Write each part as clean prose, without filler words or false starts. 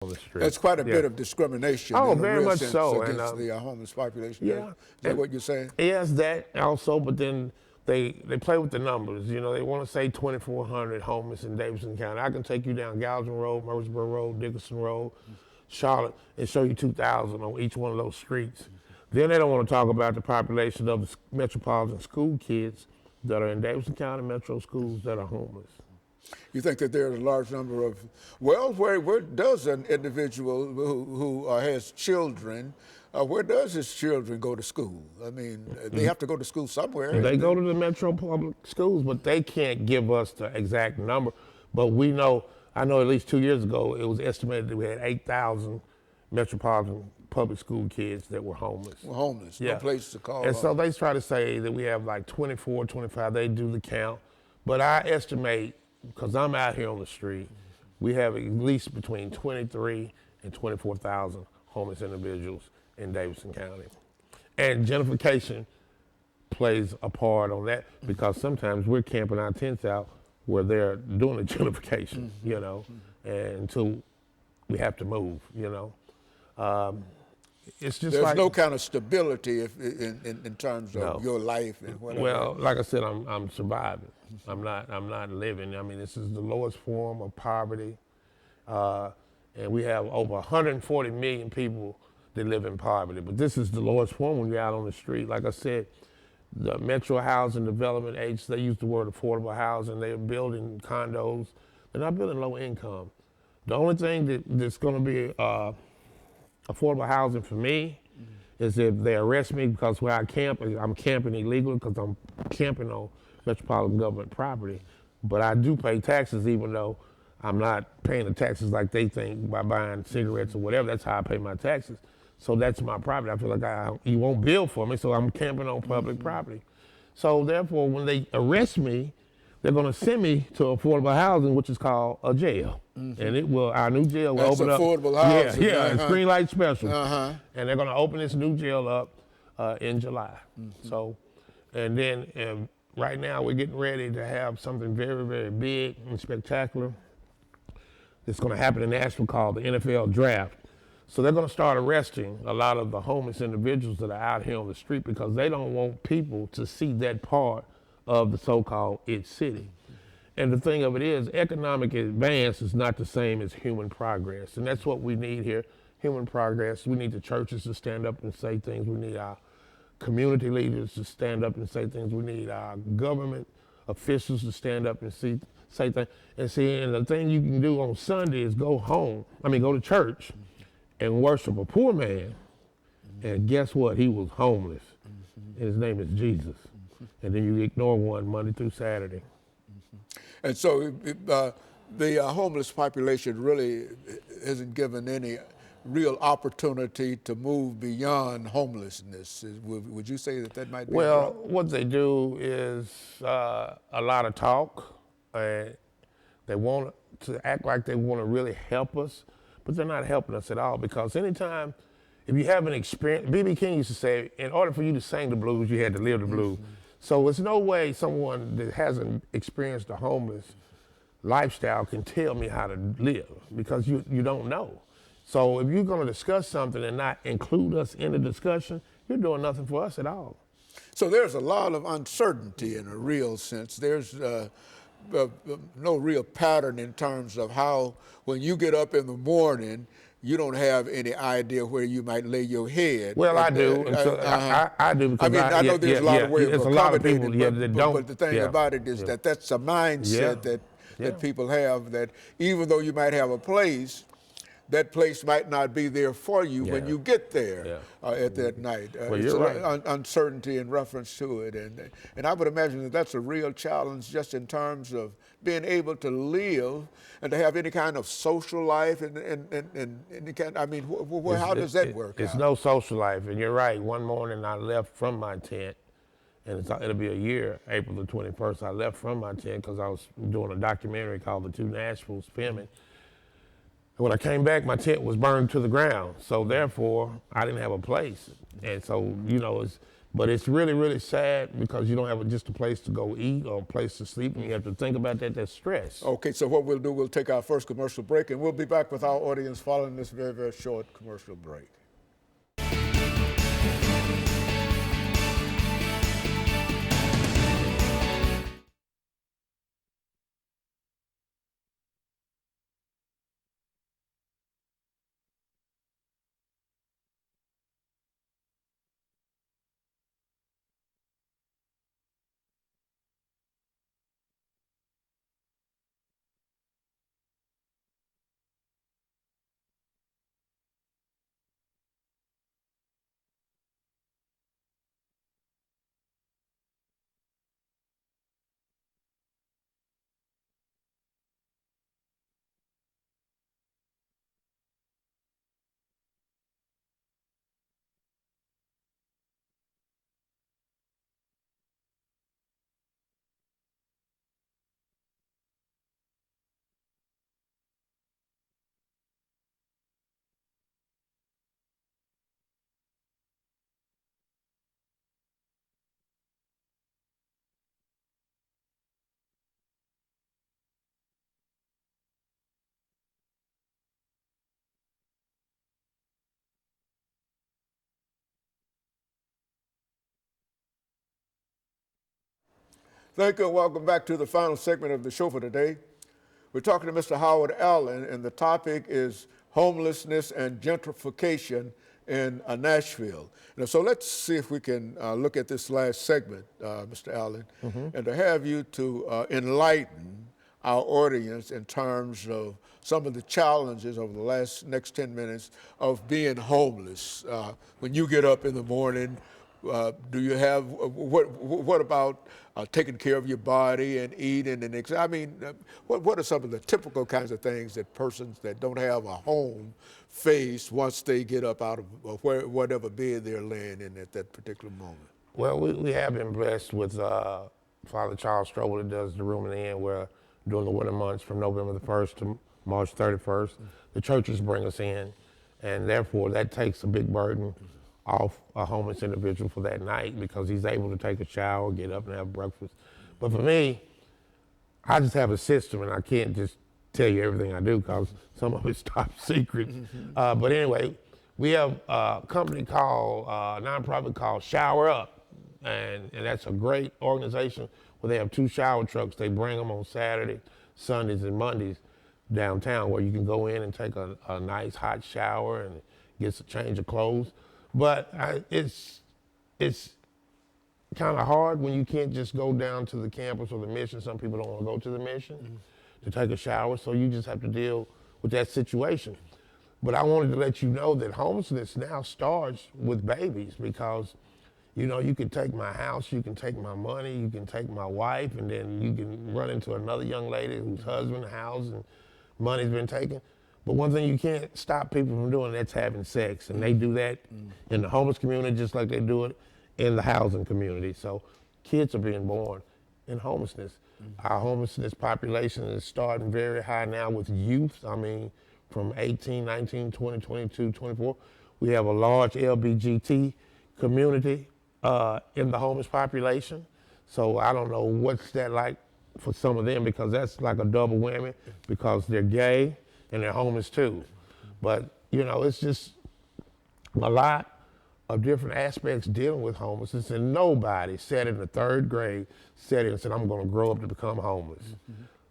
on the street. That's quite a Yeah. bit of discrimination Oh, in a very real much sense so. against the homeless population. Yeah. Is that what you're saying? Yes, that also, but then they play with the numbers. You know, they want to say 2,400 homeless in Davidson County. I can take you down Gallatin Road, Murfreesboro Road, Dickerson Road, Charlotte, and show you 2,000 on each one of those streets. Then they don't want to talk about the population of the metropolitan school kids that are in Davidson County metro schools that are homeless. You think that there's a large number of, well, where does an individual who has children, where does his children go to school? I mean, they have to go to school somewhere. They go to the metro public schools, but they can't give us the exact number. But we know, I know at least 2 years ago, it was estimated that we had 8,000 metropolitan public school kids that were homeless. Homeless, no place to call. And so they try to say that we have like 24, 25, they do the count. But I estimate, because I'm out here on the street, we have at least between 23 and 24,000 homeless individuals in Davidson County. And gentrification plays a part on that because sometimes we're camping our tents out where they're doing the gentrification, you know, and until we have to move, you know. It's just There's like, no kind of stability in terms of your life and whatever. Well, like I said, I'm surviving. I'm not living. I mean, this is the lowest form of poverty, and we have over 140 million people that live in poverty. But this is the lowest form when you're out on the street. Like I said, the Metro Housing Development Agency, they use the word affordable housing. They're building condos. They're not building low income. The only thing that's going to be affordable housing for me is if they arrest me because where I camp, I'm camping illegally because I'm camping on metropolitan government property. But I do pay taxes even though I'm not paying the taxes like they think by buying cigarettes or whatever. That's how I pay my taxes. So that's my property. I feel like you won't bill for me, so I'm camping on public property. So therefore, when they arrest me, they're going to send me to affordable housing, which is called a jail. And it will, our new jail will open up. Affordable housing. Yeah, it's green light special. And they're going to open this new jail up in July. So, and then right now we're getting ready to have something very, very big and spectacular that's going to happen in Nashville called the NFL Draft. So they're going to start arresting a lot of the homeless individuals that are out here on the street because they don't want people to see that part of the so-called It City. And the thing of it is, economic advance is not the same as human progress. And that's what we need here, human progress. We need the churches to stand up and say things. We need our community leaders to stand up and say things. We need our government officials to stand up and say things. And the thing you can do on Sunday is go to church and worship a poor man. And guess what? He was homeless. And his name is Jesus. And then you ignore one Monday through Saturday. And so the homeless population really isn't given any real opportunity to move beyond homelessness. Would you say that might be? Well, what they do is a lot of talk. They want to act like they want to really help us, but they're not helping us at all because anytime, if you have an experience, B.B. King used to say, in order for you to sing the blues, you had to live the blues. So there's no way someone that hasn't experienced a homeless lifestyle can tell me how to live because you don't know. So if you're going to discuss something and not include us in the discussion, you're doing nothing for us at all. So there's a lot of uncertainty in a real sense. There's no real pattern in terms of how when you get up in the morning, you don't have any idea where you might lay your head. Well, I do. I do. I mean, I know there's a lot of ways of accommodating it, but the thing about it is that's a mindset that people have, that even though you might have a place, that place might not be there for you when you get there at that night. Well, you're right. Uncertainty in reference to it. And I would imagine that that's a real challenge just in terms of being able to live and to have any kind of social life and any kind, I mean, how does that work It's out? no social life. And you're right. One morning I left from my tent, and it'll be a year, April the 21st. I left from my tent because I was doing a documentary called The Two Nashvilles filming. And when I came back, my tent was burned to the ground. So therefore, I didn't have a place. And so, But it's really, really sad because you don't have just a place to go eat or a place to sleep, and you have to think about that. That's stress. Okay, so what we'll do, we'll take our first commercial break, and we'll be back with our audience following this very, very short commercial break. Thank you, and welcome back to the final segment of the show for today. We're talking to Mr. Howard Allen, and the topic is homelessness and gentrification in Nashville. Now, so let's see if we can look at this last segment, Mr. Allen, and to have you to enlighten our audience in terms of some of the challenges over the next 10 minutes of being homeless. When you get up in the morning, do you have, what about taking care of your body and eating and, I mean, what are some of the typical kinds of things that persons that don't have a home face once they get up out of whatever bed they're laying in at that particular moment? Well, we have been blessed with Father Charles Strobel that does the Room in the Inn, where during the winter months from November the 1st to March 31st, the churches bring us in, and therefore that takes a big burden off a homeless individual for that night because he's able to take a shower, get up and have breakfast. But for me, I just have a system, and I can't just tell you everything I do because some of it's top secret. But anyway, we have a company called, a nonprofit called Shower Up, and that's a great organization where they have 2 shower trucks. They bring them on Saturday, Sundays, and Mondays downtown, where you can go in and take a nice hot shower and get a change of clothes. But it's kind of hard when you can't just go down to the campus or the mission. Some people don't want to go to the mission to take a shower, so you just have to deal with that situation. But I wanted to let you know that homelessness now starts with babies because, you know, you can take my house, you can take my money, you can take my wife, and then you can run into another young lady whose husband, house, and money's been taken. But one thing you can't stop people from doing, that's having sex. And they do that in the homeless community just like they do it in the housing community. So kids are being born in homelessness. Our homelessness population is starting very high now with youth. I mean, from 18, 19, 20, 22, 24. We have a large LGBT community in the homeless population. So I don't know what's that like for some of them, because that's like a double whammy because they're gay and they're homeless too. But, you know, it's just a lot of different aspects dealing with homelessness, and nobody said in the 3rd grade, said it and said, I'm gonna grow up to become homeless.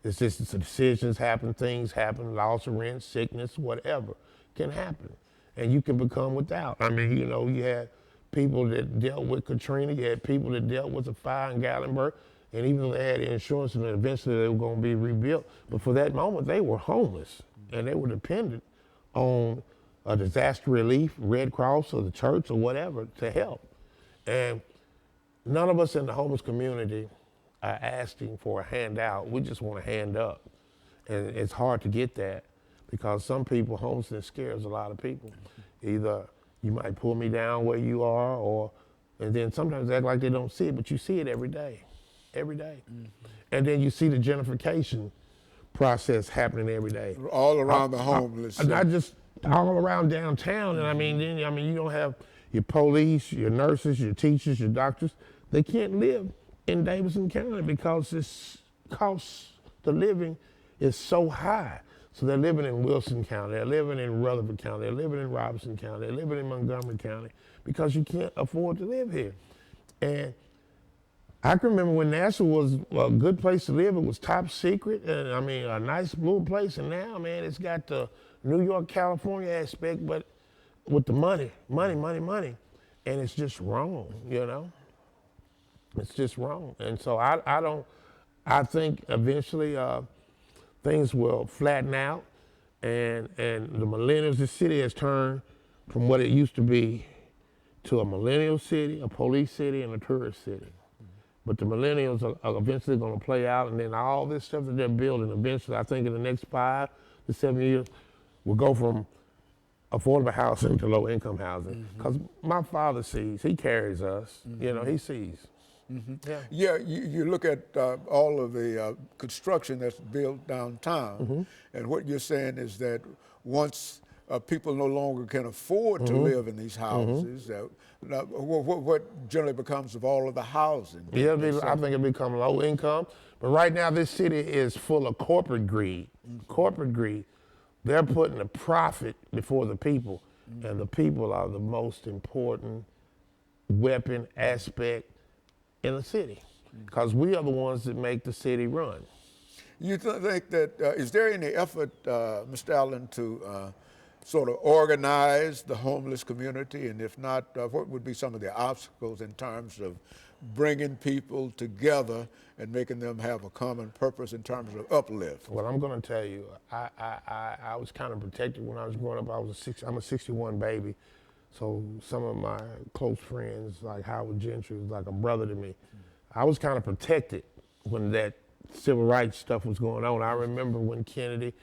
It's just decisions happen, things happen, loss of rent, sickness, whatever can happen. And you can become without. I mean, you know, you had people that dealt with Katrina, you had people that dealt with the fire in Gatlinburg, and even though they had insurance and eventually they were gonna be rebuilt, but for that moment they were homeless and they were dependent on a disaster relief, Red Cross or the church or whatever to help. And none of us in the homeless community are asking for a handout. We just want a hand up. And it's hard to get that because some people, homelessness scares a lot of people. Either you might pull me down where you are, or, and then sometimes they act like they don't see it, but you see it every day. And then you see the gentrification process happening every day. All around the homeless. Not just all around downtown, and I mean, you don't have your police, your nurses, your teachers, your doctors, they can't live in Davidson County because this cost of living is so high. So they're living in Wilson County, they're living in Rutherford County, they're living in Robinson County, they're living in Montgomery County because you can't afford to live here. And I can remember when Nashville was a good place to live. It was top secret, and I mean, a nice blue place. And now, man, it's got the New York, California aspect, but with the money. And it's just wrong, you know? It's just wrong. And so I think eventually things will flatten out, and the millennials, this city has turned from what it used to be to a millennial city, a police city, and a tourist city. But the millennials are eventually going to play out, and then all this stuff that they're building, eventually, I think in the next 5 to 7 years, will go from affordable housing to low-income housing. Because my father sees, he carries us, you know, he sees. Yeah, you look at all of the construction that's built downtown, and what you're saying is that once people no longer can afford to live in these houses, what generally becomes of all of the housing? Yeah, I think it becomes low income. But right now, this city is full of corporate greed. Corporate greed. They're putting the profit before the people, and the people are the most important weapon aspect in the city, because we are the ones that make the city run. You think that, is there any effort, Mr. Allen, to sort of organize the homeless community? And if not, what would be some of the obstacles in terms of bringing people together and making them have a common purpose in terms of uplift? Well, I'm going to tell you, I was kind of protected when I was growing up. I'm a 61 baby. So some of my close friends, like Howard Gentry, was like a brother to me. I was kind of protected when that civil rights stuff was going on. I remember when Kennedy,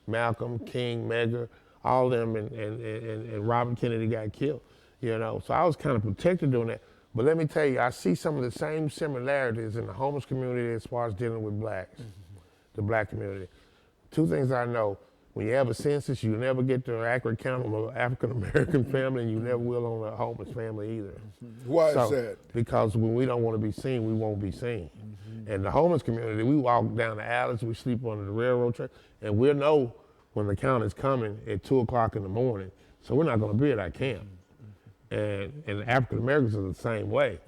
Malcolm, King, Medgar, all of them, and Robert Kennedy got killed, you know. So I was kind of protected doing that. But let me tell you, I see some of the same similarities in the homeless community as far as dealing with blacks, the black community. Two things I know. When you have a census, you never get the accurate count on an African-American family, and you never will on a homeless family either. Why is that? Because when we don't want to be seen, we won't be seen. And the homeless community, we walk down the alleys, we sleep under the railroad track, and we'll know when the count is coming at 2 o'clock in the morning. So we're not going to be at our camp. And African-Americans are the same way.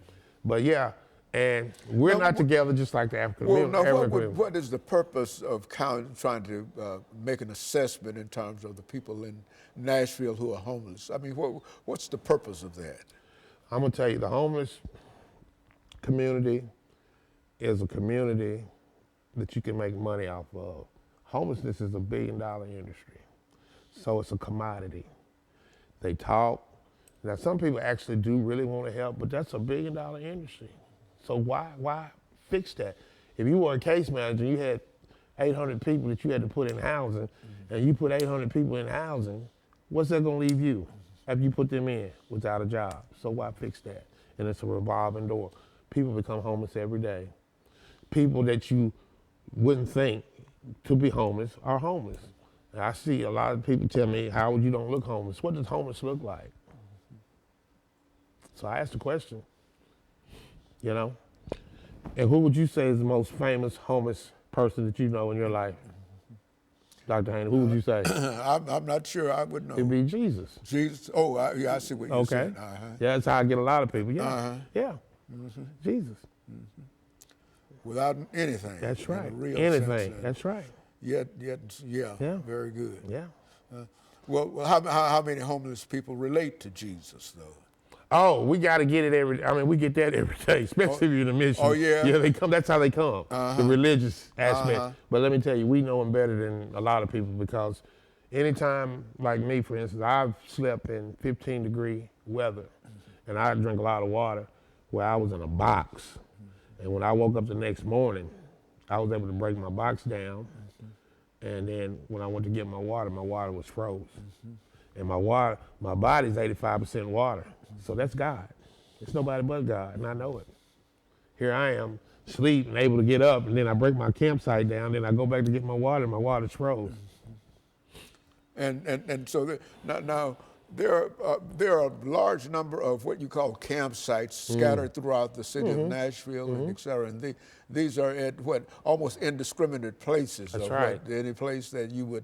But yeah, and we're not together just like the African-Americans. Well, what is the purpose of trying to make an assessment in terms of the people in Nashville who are homeless? I mean, what's the purpose of that? I'm going to tell you, the homeless community is a community that you can make money off of. Homelessness is a $1 billion industry, so it's a commodity. They talk. Now, some people actually do really want to help, but that's a $1 billion industry. So why fix that? If you were a case manager, you had 800 people that you had to put in housing, and you put 800 people in housing, what's that going to leave you after you put them in without a job? So why fix that? And it's a revolving door. People become homeless every day. People that you wouldn't think to be homeless are homeless. And I see a lot of people tell me, Howard, you don't look homeless. What does homeless look like? So I asked the question, you know? And who would you say is the most famous homeless person that you know in your life? Dr. Haney, who would you say? I'm not sure I would know. It'd be Jesus. Jesus? Oh, yeah, I see what you're saying. Yeah, that's how I get a lot of people. Yeah, yeah, Jesus. Without anything. That's right. In a real anything. sense, that's right. Yeah, very good. Yeah. Well, how many homeless people relate to Jesus, though? Oh, we got to get it we get that every day, especially if you're in the mission. Oh, yeah? Yeah, they come. That's how they come, the religious aspect. But let me tell you, we know them better than a lot of people, because anytime, like me, for instance, I've slept in 15-degree weather, and I drink a lot of water, where I was in a box. And when I woke up the next morning, I was able to break my box down. And then when I went to get my water was froze. And my body's 85% water. So that's God. It's nobody but God, and I know it. Here I am, asleep and able to get up, and then I break my campsite down, then I go back to get my water's froze. And so now There are a large number of what you call campsites scattered throughout the city of Nashville and et cetera. And these are at what almost indiscriminate places. That's of right. Any place that you would